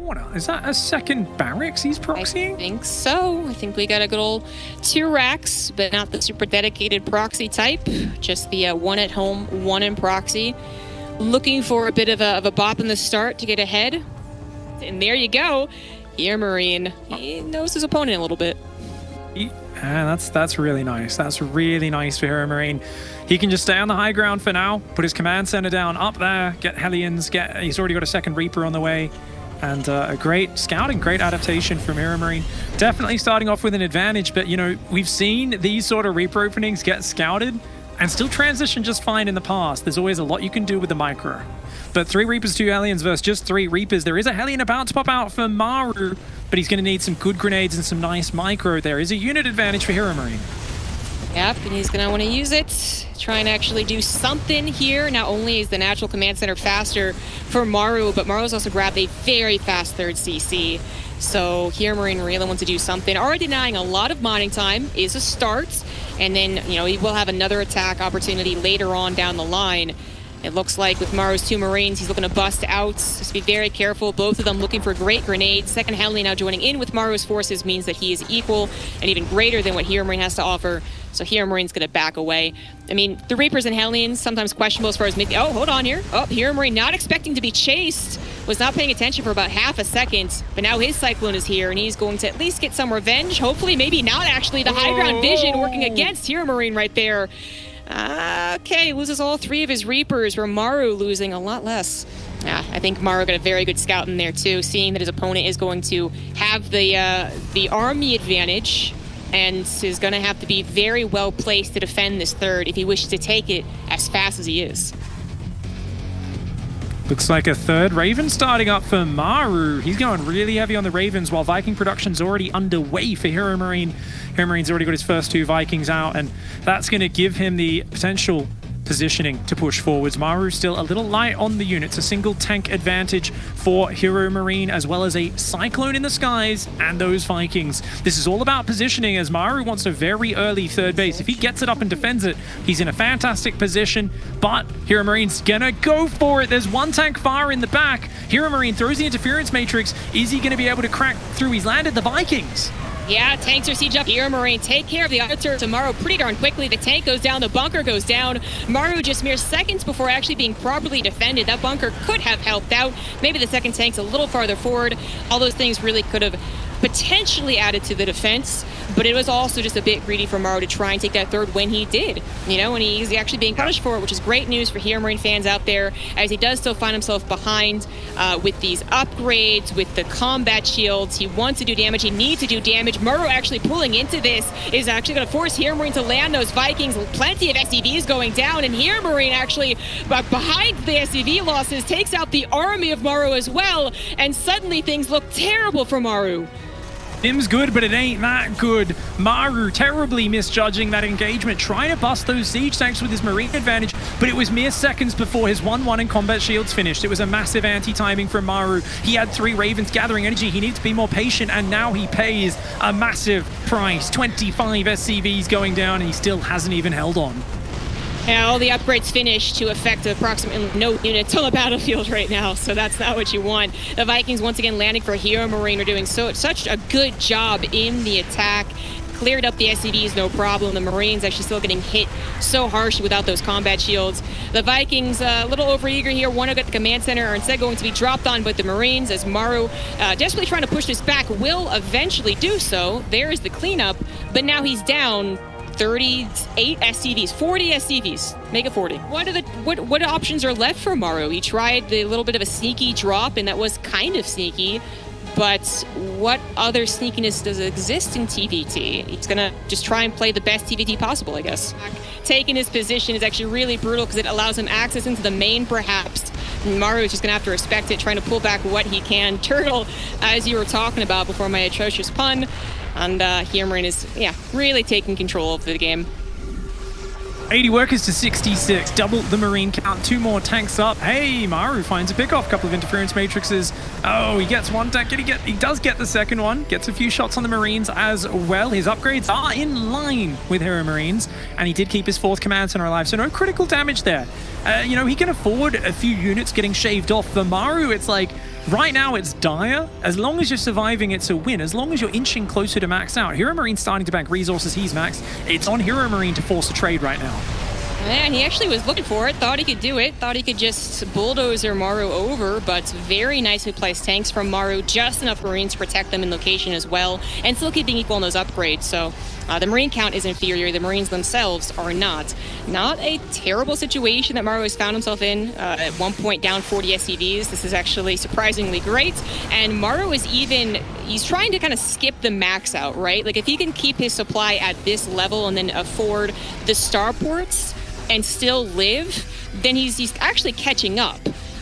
corner. Is that a second barracks he's proxying? I think so. I think we got a good old 2 racks, but not the super dedicated proxy type. Just the 1 at home, 1 in proxy. Looking for a bit of a bop in the start to get ahead. And there you go. Heromarine. He knows his opponent a little bit. That's really nice. That's really nice for Heromarine. He can just stay on the high ground for now, put his command center down up there, get Hellions, he's already got a second Reaper on the way, and a great scouting, great adaptation from Heromarine. Definitely starting off with an advantage, but you know, we've seen these sort of Reaper openings get scouted and still transition just fine in the past. There's always a lot you can do with the micro. But 3 Reapers, 2 Hellions versus just 3 Reapers. There is a Hellion about to pop out for Maru, but he's going to need some good grenades and some nice micro. There is a unit advantage for Heromarine. Yep, and he's going to want to use it. Try and actually do something here. Not only is the natural command center faster for Maru, but Maru's also grabbed a very fast 3rd CC. So Heromarine really wants to do something. Already denying a lot of mining time is a start. And then, you know, he will have another attack opportunity later on down the line. It looks like with Maru's 2 Marines, he's looking to bust out. Just be very careful. Both of them looking for great grenades. Second Hellion now joining in with Maru's forces means that he is equal and even greater than what Heromarine has to offer. So Heromarine going to back away. I mean, the Reapers and Hellions, sometimes questionable as far as mid. Oh, hold on here. Oh, Heromarine not expecting to be chased. Was not paying attention for about half a second. But now his Cyclone is here, and he's going to at least get some revenge. Hopefully, maybe not actually. The high ground vision working against Heromarine right there. Okay, loses all 3 of his Reapers, where Maru losing a lot less. I think Maru got a very good scout in there too, seeing that his opponent is going to have the army advantage and is going to have to be very well placed to defend this 3rd if he wishes to take it as fast as he is. Looks like a 3rd Raven starting up for Maru. He's going really heavy on the Ravens while Viking production's already underway for Heromarine. Heromarine already got his first 2 Vikings out, and that's going to give him the potential positioning to push forwards. Maru's still a little light on the units. A single tank advantage for Heromarine, as well as a Cyclone in the skies and those Vikings. This is all about positioning, as Maru wants a very early 3rd base. If he gets it up and defends it, he's in a fantastic position, but Heromarine gonna go for it. There's 1 tank far in the back. Heromarine throws the interference matrix. Is he gonna be able to crack through? He's landed the Vikings. Yeah, tanks are siege up. Heromarine take care of the other to Maru pretty darn quickly. The tank goes down, the bunker goes down. Maru just mere seconds before actually being properly defended. That bunker could have helped out. Maybe the second tank's a little farther forward. All those things really could have potentially added to the defense, but it was also just a bit greedy for Maru to try and take that 3rd when he did, you know, and he's actually being punished for it, which is great news for Heromarine fans out there, as he does still find himself behind with these upgrades, with the combat shields. He wants to do damage, he needs to do damage. Maru actually pulling into this is actually going to force Heromarine to land those Vikings. Plenty of SCVs going down, and Heromarine actually behind the SCV losses takes out the army of Maru as well, and suddenly things look terrible for Maru. Nim's good, but it ain't that good. Maru terribly misjudging that engagement, trying to bust those siege tanks with his Marine advantage, but it was mere seconds before his 1-1 in combat shields finished. It was a massive anti-timing from Maru. He had 3 Ravens gathering energy. He needs to be more patient, and now he pays a massive price. 25 SCVs going down, and he still hasn't even held on. Yeah, all the upgrades finished to affect approximately no units on the battlefield right now, so that's not what you want. The Vikings once again landing for Heromarine are doing such a good job in the attack. Cleared up the SCVs, no problem. The Marines actually still getting hit so harshly without those combat shields. The Vikings a little overeager here, want to get the command center, are instead going to be dropped on by the Marines, as Maru desperately trying to push this back, will eventually do so. There is the cleanup, but now he's down 38 SCVs, 40 SCVs, make it 40. What options are left for Maru? He tried the little bit of a sneaky drop, and that was kind of sneaky, but what other sneakiness does exist in TVT? He's gonna just try and play the best TVT possible, I guess. Taking his position is actually really brutal because it allows him access into the main, perhaps. And Maru is just gonna have to respect it, trying to pull back what he can. Turtle, as you were talking about before my atrocious pun, and Heromarine is, yeah, really taking control of the game. 80 workers to 66, double the Marine count, 2 more tanks up. Hey, Maru finds a pick-off, couple of interference matrices. Oh, he gets 1 tank, he does get the second one, gets a few shots on the Marines as well. His upgrades are in line with Heromarines, and he did keep his 4th command center alive, so no critical damage there. You know, he can afford a few units getting shaved off. For Maru, it's like, Right now, it's dire. As long as you're surviving, it's a win. As long as you're inching closer to max out. Heromarine starting to bank resources. He's maxed. It's on Heromarine to force a trade right now. Man, he actually was looking for it, thought he could do it, thought he could just bulldozer Maru over, but very nicely placed tanks from Maru, just enough Marines to protect them in location as well, and still keeping equal on those upgrades. So the Marine count is inferior, the Marines themselves are not. Not a terrible situation that Maru has found himself in, at one point down 40 SCVs. This is actually surprisingly great, and Maru is he's trying to kind of skip the max out, right? Like if he can keep his supply at this level and then afford the starports, and still live, then he's actually catching up.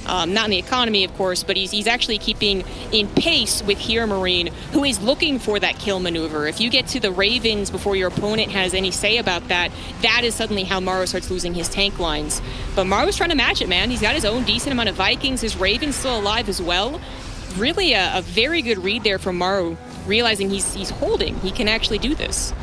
Not in the economy, of course, but he's actually keeping in pace with Heromarine, who is looking for that kill maneuver. If you get to the Ravens before your opponent has any say about that, that is suddenly how Maru starts losing his tank lines. But Maru's trying to match it, man. He's got his own decent amount of Vikings. His Ravens still alive as well. Really a very good read there from Maru, realizing he's holding. He can actually do this.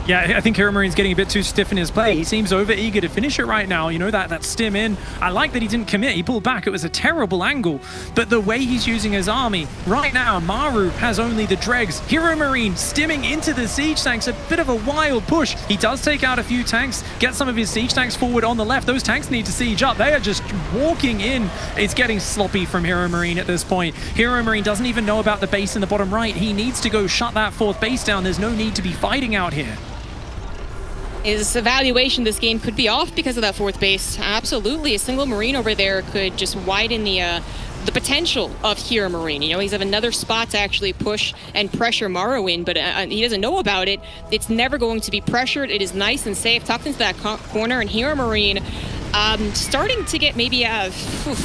Yeah, I think Heromarine getting a bit too stiff in his play. He seems over-eager to finish it right now. You know, that stim in. I like that he didn't commit. He pulled back. It was a terrible angle. But the way he's using his army, right now, Maru has only the dregs. Heromarine stimming into the siege tanks. A bit of a wild push. He does take out a few tanks, get some of his siege tanks forward on the left. Those tanks need to siege up. They are just walking in. It's getting sloppy from Heromarine at this point. Heromarine doesn't even know about the base in the bottom right. He needs to go shut that fourth base down. There's no need to be fighting out here. His evaluation this game could be off because of that fourth base. Absolutely, a single Marine over there could just widen the potential of Heromarine. You know, he's have another spot to actually push and pressure Maru in, but he doesn't know about it. It's never going to be pressured. It is nice and safe, tucked into that corner, and Heromarine starting to get maybe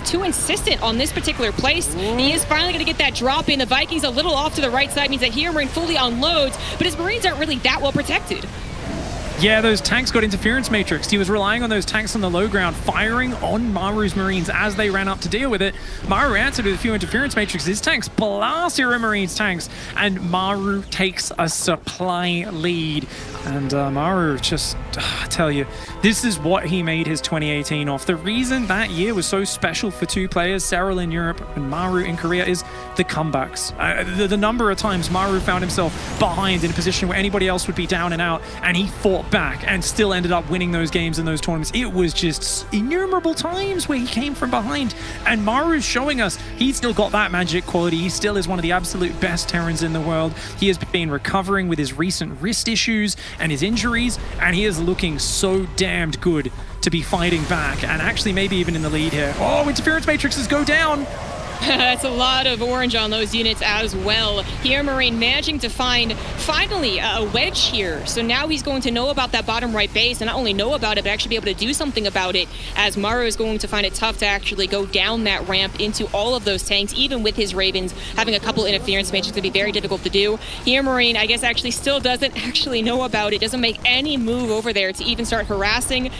too insistent on this particular place. He is finally going to get that drop in. The Vikings a little off to the right side means that Heromarine fully unloads, but his Marines aren't really that well protected. Yeah, those tanks got interference matrix. He was relying on those tanks on the low ground, firing on Maru's Marines as they ran up to deal with it. Maru answered with a few interference matrix. His tanks blast Heromarines tanks, and Maru takes a supply lead. And Maru just, I tell you, this is what he made his 2018 off. The reason that year was so special for two players, Cyril in Europe and Maru in Korea, is the comebacks. The number of times Maru found himself behind in a position where anybody else would be down and out, and he fought back and still ended up winning those games in those tournaments. It was just innumerable times where he came from behind, and Maru's showing us he's still got that magic quality. He still is one of the absolute best Terrans in the world. He has been recovering with his recent wrist issues and his injuries, and he is looking so damned good to be fighting back and actually maybe even in the lead here. Oh, interference matrices go down. That's a lot of orange on those units as well. Heromarine managing to find, finally, a wedge here. So now he's going to know about that bottom right base, and not only know about it, but actually be able to do something about it, as Maru is going to find it tough to actually go down that ramp into all of those tanks, even with his Ravens having a couple interference matrices to be very difficult to do. Heromarine, I guess, actually still doesn't actually know about it, doesn't make any move over there to even start harassing.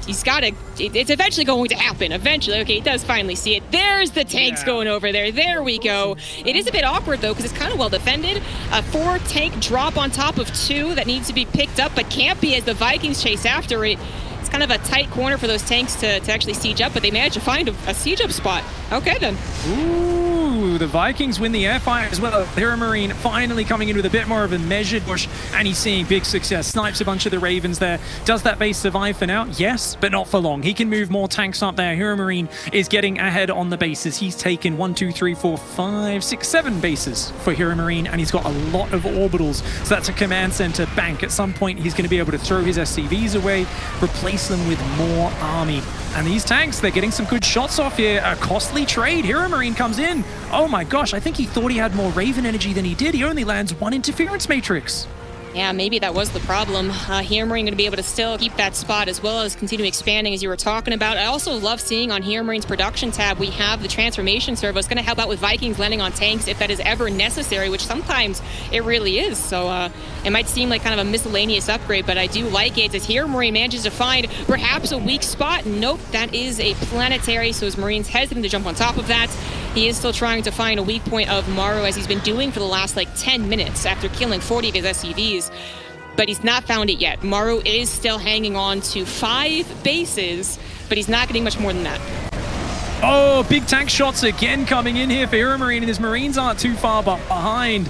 He's got to, it's eventually going to happen. Eventually, okay, he does finally see it. There's the tanks going over there. There we go. It is a bit awkward, though, because it's kind of well defended. A 4-tank drop on top of 2 that needs to be picked up, but can't be as the Vikings chase after it. It's kind of a tight corner for those tanks to actually siege up, but they managed to find a siege up spot. Okay, then. Ooh, the Vikings win the airfight as well. Heromarine finally coming in with a bit more of a measured push, and he's seeing big success. Snipes a bunch of the Ravens there. Does that base survive for now? Yes, but not for long. He can move more tanks up there. Heromarine is getting ahead on the bases. He's taken 1, 2, 3, 4, 5, 6, 7 bases for Heromarine, and he's got a lot of orbitals. So that's a command center bank. At some point, he's going to be able to throw his SCVs away, replace them with more army. And these tanks, they're getting some good shots off here. A costly trade. Heromarine comes in. Oh my gosh, I think he thought he had more Raven energy than he did. He only lands 1 interference matrix. Yeah, maybe that was the problem. Heromarine going to be able to still keep that spot as well as continue expanding, as you were talking about. I also love seeing on Heromarines production tab, we have the transformation servo. It's going to help out with Vikings landing on tanks if that is ever necessary, which sometimes it really is. So it might seem like kind of a miscellaneous upgrade, but I do like it as Heromarine manages to find perhaps a weak spot. Nope, that is a planetary, so his Marines hesitant to jump on top of that. He is still trying to find a weak point of Maru, as he's been doing for the last like 10 minutes after killing 40 of his SCVs. But he's not found it yet. Maru is still hanging on to 5 bases, but he's not getting much more than that. Oh, big tank shots again coming in here for Heromarine, and his Marines aren't too far behind.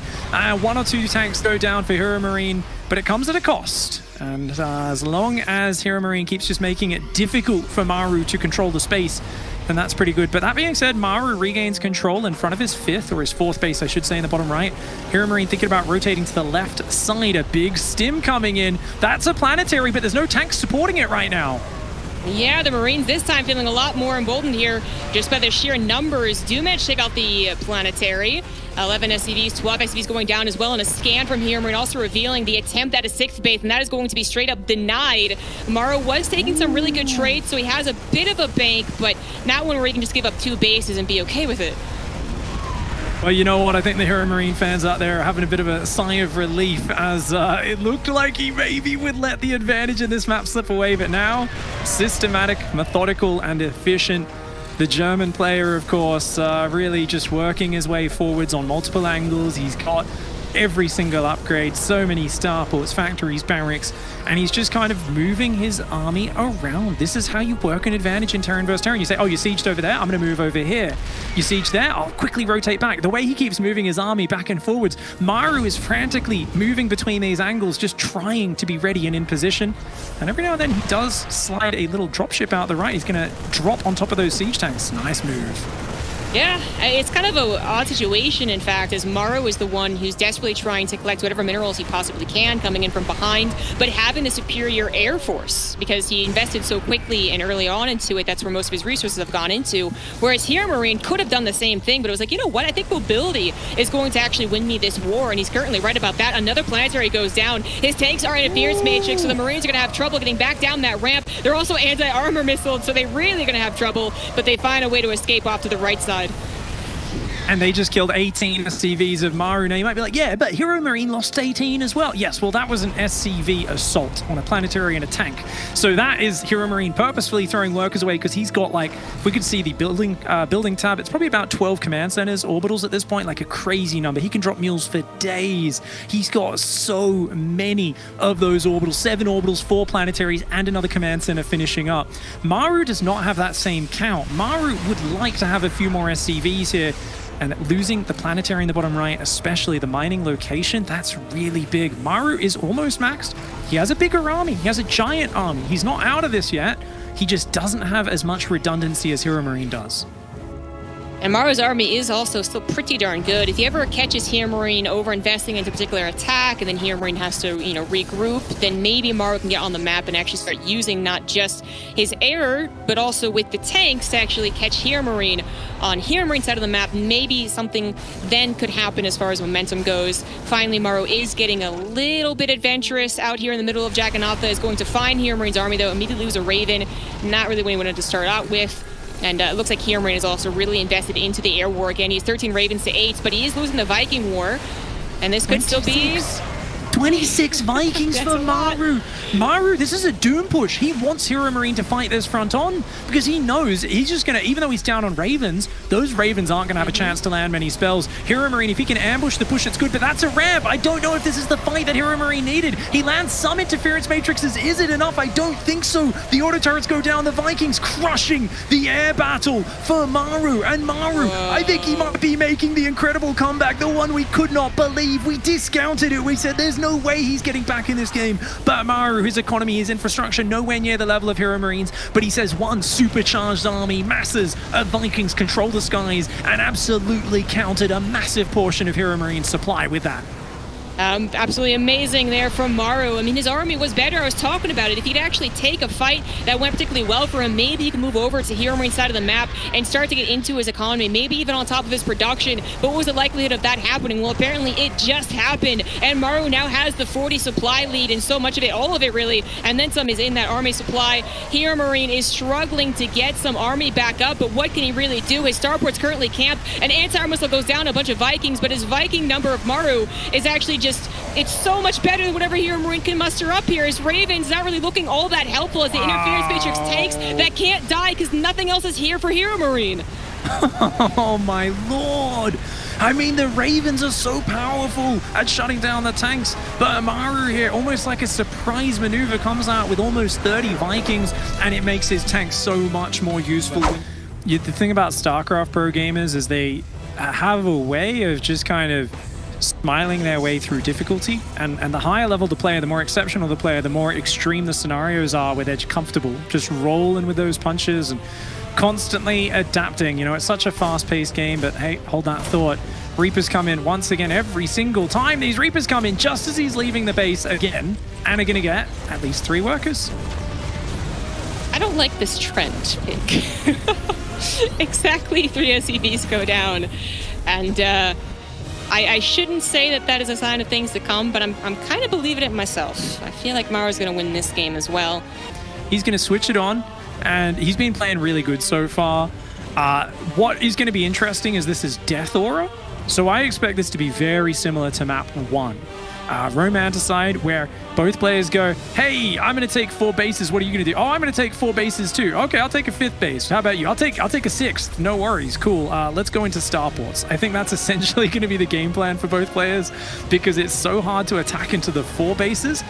One or two tanks go down for Heromarine, but it comes at a cost. And as long as Heromarine keeps just making it difficult for Maru to control the space, then that's pretty good. But that being said, Maru regains control in front of his fifth, or his fourth base, I should say, in the bottom right. Heromarine thinking about rotating to the left side. A big stim coming in. That's a planetary, but there's no tanks supporting it right now. Yeah, the Marines this time feeling a lot more emboldened here just by their sheer numbers. Do manage to take out the planetary. 11 SCVs, 12 SCVs going down as well, and a scan from Heromarine also revealing the attempt at a sixth base, and that is going to be straight up denied. Maru was taking some really good trades, so he has a bit of a bank, but not one where he can just give up 2 bases and be okay with it. Well, you know what? I think the Heromarine fans out there are having a bit of a sigh of relief, as it looked like he maybe would let the advantage in this map slip away, but now systematic, methodical, and efficient. The German player, of course, really just working his way forwards on multiple angles. He's got every single upgrade, so many starports, factories, barracks, and he's just kind of moving his army around. This is how you work an advantage in Terran versus Terran. You say, oh, you sieged over there, I'm going to move over here. You siege there, I'll quickly rotate back. The way he keeps moving his army back and forwards, Maru is frantically moving between these angles, just trying to be ready and in position. And every now and then he does slide a little dropship out the right. He's going to drop on top of those siege tanks. Nice move. Yeah, it's kind of an odd situation, in fact, as Maru is the one who's desperately trying to collect whatever minerals he possibly can, coming in from behind, but having a superior air force, because he invested so quickly and early on into it. That's where most of his resources have gone into. Whereas Heromarine could have done the same thing, but it was like, you know what? I think mobility is going to actually win me this war, and he's currently right about that. Another planetary goes down. His tanks are interference matrix, so the Marines are going to have trouble getting back down that ramp. They're also anti-armor missiles, so they're really going to have trouble, but they find a way to escape off to the right side. And they just killed 18 SCVs of Maru. Now you might be like, yeah, but Heromarine lost 18 as well. Yes, well, that was an SCV assault on a planetary and a tank. So that is Heromarine purposefully throwing workers away, because he's got, like, if we could see the building tab, it's probably about 12 command centers, orbitals at this point, like a crazy number. He can drop mules for days. He's got so many of those orbitals, 7 orbitals, 4 planetaries, and another command center finishing up. Maru does not have that same count. Maru would like to have a few more SCVs here. And losing the planetary in the bottom right, especially the mining location, that's really big. Maru is almost maxed. He has a bigger army. He has a giant army. He's not out of this yet. He just doesn't have as much redundancy as Heromarine does. And Maru's army is also still pretty darn good. If he ever catches Heromarine over-investing into a particular attack, and then Heromarine has to, you know, regroup, then maybe Maru can get on the map and actually start using not just his air, but also with the tanks to actually catch Heromarine on Heromarine side of the map. Maybe something then could happen as far as momentum goes. Finally, Maru is getting a little bit adventurous out here in the middle of Jagannath. Is going to find Heromarines army, though, immediately lose a Raven. Not really what he wanted to start out with. And it looks like Heromarine is also really invested into the air war again. He's 13 Ravens to 8, but he is losing the Viking war. And this could still be... 26 Vikings for Maru. Maru, this is a doom push. He wants Heromarine to fight this front on, because he knows he's just going to, even though he's down on Ravens, those Ravens aren't going to have a chance to land many spells. Heromarine, if he can ambush the push, it's good, but that's a ramp. I don't know if this is the fight that Heromarine needed. He lands some interference matrices. Is it enough? I don't think so. The auto turrets go down. The Vikings crushing the air battle for Maru. And Maru, I think he might be making the incredible comeback, the one we could not believe. We discounted it. We said there's no way he's getting back in this game. But Maru, his economy, his infrastructure, nowhere near the level of Heromarines. But he says one supercharged army, masses of Vikings control the skies, and absolutely countered a massive portion of Heromarines' supply with that. Absolutely amazing there from Maru. I mean, his army was better. I was talking about it. If he'd actually take a fight that went particularly well for him, maybe he can move over to Heromarine side of the map and start to get into his economy, maybe even on top of his production. But what was the likelihood of that happening? Well, apparently it just happened. And Maru now has the 40 supply lead, and so much of it, all of it really, and then some is in that army supply. Heromarine is struggling to get some army back up, but what can he really do? His starport's currently camped. An anti-armor missile goes down, a bunch of Vikings, but his Viking number of Maru is actually just, it's so much better than whatever Heromarine can muster up here. His Raven's not really looking all that helpful as the interference matrix tanks that can't die because nothing else is here for Heromarine. Oh my lord! I mean, the Ravens are so powerful at shutting down the tanks, but Maru here, almost like a surprise maneuver, comes out with almost 30 Vikings, and it makes his tanks so much more useful. The thing about Starcraft pro gamers is they have a way of just kind of smiling their way through difficulty, and the higher level the player, the more exceptional the player, the more extreme the scenarios are where they're comfortable just rolling with those punches and constantly adapting. You know, it's such a fast-paced game, but hey, hold that thought. Reapers come in once again every single time. These Reapers come in just as he's leaving the base again, and are going to get at least 3 workers. I don't like this trend, Pink. Exactly 3 SCVs go down, and I shouldn't say that that is a sign of things to come, but I'm kind of believing it myself. I feel like Maru's going to win this game as well. He's going to switch it on, and he's been playing really good so far. What is going to be interesting is this is Death Aura, so I expect this to be very similar to map 1. Romanticide, where both players go, hey, I'm going to take 4 bases. What are you going to do? Oh, I'm going to take 4 bases too. Okay, I'll take a 5th base. How about you? I'll take a 6th. No worries. Cool. Let's go into starports. I think that's essentially going to be the game plan for both players because it's so hard to attack into the 4 bases.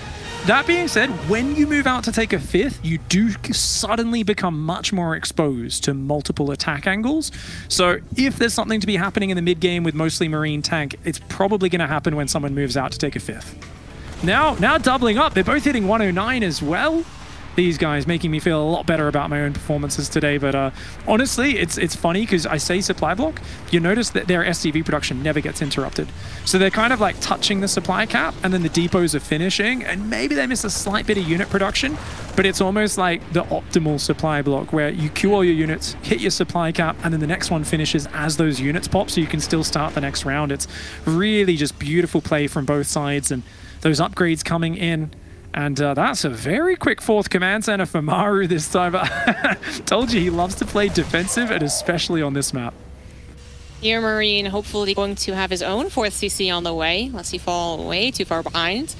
That being said, when you move out to take a 5th, you do suddenly become much more exposed to multiple attack angles. So if there's something to be happening in the mid game with mostly Marine tank, it's probably going to happen when someone moves out to take a 5th. Now doubling up, they're both hitting 109 as well. These guys making me feel a lot better about my own performances today, but honestly, it's funny because I say supply block, you notice that their SCV production never gets interrupted. So they're kind of like touching the supply cap, and then the depots are finishing, and maybe they miss a slight bit of unit production, but it's almost like the optimal supply block where you queue all your units, hit your supply cap, and then the next one finishes as those units pop, so you can still start the next round. It's really just beautiful play from both sides, and those upgrades coming in. And that's a very quick 4th command center for Maru this time. Told you he loves to play defensive, and especially on this map. Heromarine hopefully going to have his own 4th CC on the way, unless he fall way too far behind.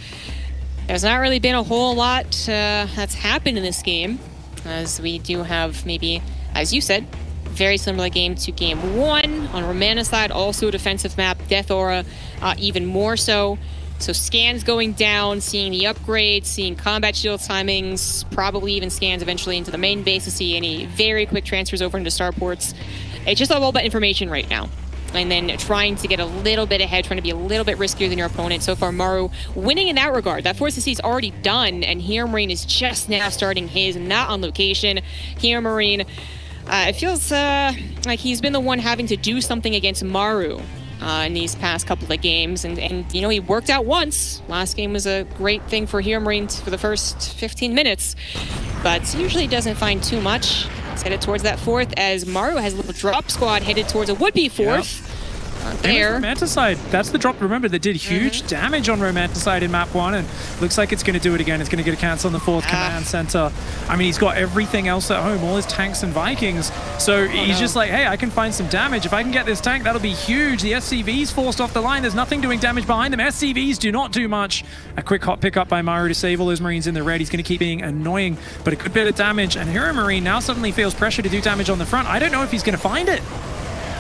There's not really been a whole lot that's happened in this game, as we do have maybe, as you said, very similar game to game 1. On Romanticide, also a defensive map, Death Aura even more so. So scans going down, seeing the upgrades, seeing combat shield timings, probably even scans eventually into the main base to see any very quick transfers over into starports. It's just all about information right now. And then trying to get a little bit ahead, trying to be a little bit riskier than your opponent. So far, Maru winning in that regard. That 4CC is already done, and Heromarine is just now starting his, not on location. Heromarine, it feels like he's been the one having to do something against Maru in these past couple of games, and you know, he worked out once. Last game was a great thing for Heromarine for the first 15 minutes, but usually doesn't find too much. It's headed towards that 4th as Maru has a little drop squad headed towards a would-be 4th. Yep. There. Romanticide, that's the drop. Remember, they did huge damage on Romanticide in map 1, and looks like it's going to do it again. It's going to get a cancel on the 4th command center. I mean, he's got everything else at home, all his tanks and Vikings. So he's just like, hey, I can find some damage. If I can get this tank, that'll be huge. The SCV's forced off the line. There's nothing doing damage behind them. SCVs do not do much. A quick hot pickup by Maru to save all those Marines in the red. He's going to keep being annoying, but a good bit of damage. And Heromarine now suddenly feels pressure to do damage on the front. I don't know if he's going to find it.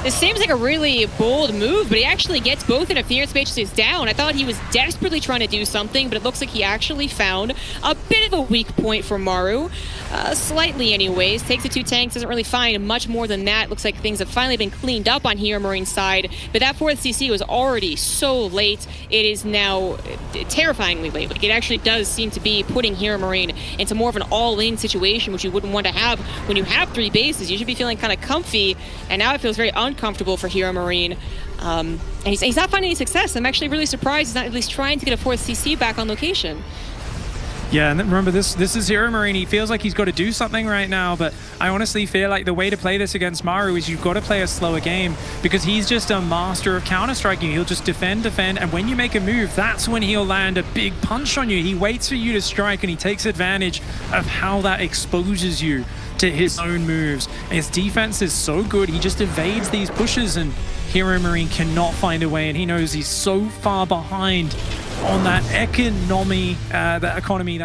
This seems like a really bold move, but he actually gets both interference matrices down. I thought he was desperately trying to do something, but it looks like he actually found a bit of a weak point for Maru. Slightly anyways. Takes the 2 tanks, doesn't really find much more than that. Looks like things have finally been cleaned up on Heromarine's side, but that 4th CC was already so late. It is now terrifyingly late. Like, it actually does seem to be putting Heromarine into more of an all-in situation, which you wouldn't want to have when you have 3 bases. You should be feeling kind of comfy, and now it feels very uncomfortable for Heromarine. And he's not finding any success. I'm actually really surprised he's not at least trying to get a 4th CC back on location. Yeah, and then remember, this is Heromarine. He feels like he's got to do something right now, but I honestly feel like the way to play this against Maru is you've got to play a slower game, because he's just a master of counter-striking. He'll just defend, and when you make a move, that's when he'll land a big punch on you. He waits for you to strike, and he takes advantage of how that exposes you to his own moves. And his defense is so good, he just evades these pushes, and Heromarine cannot find a way, and he knows he's so far behind on that economy, that economy.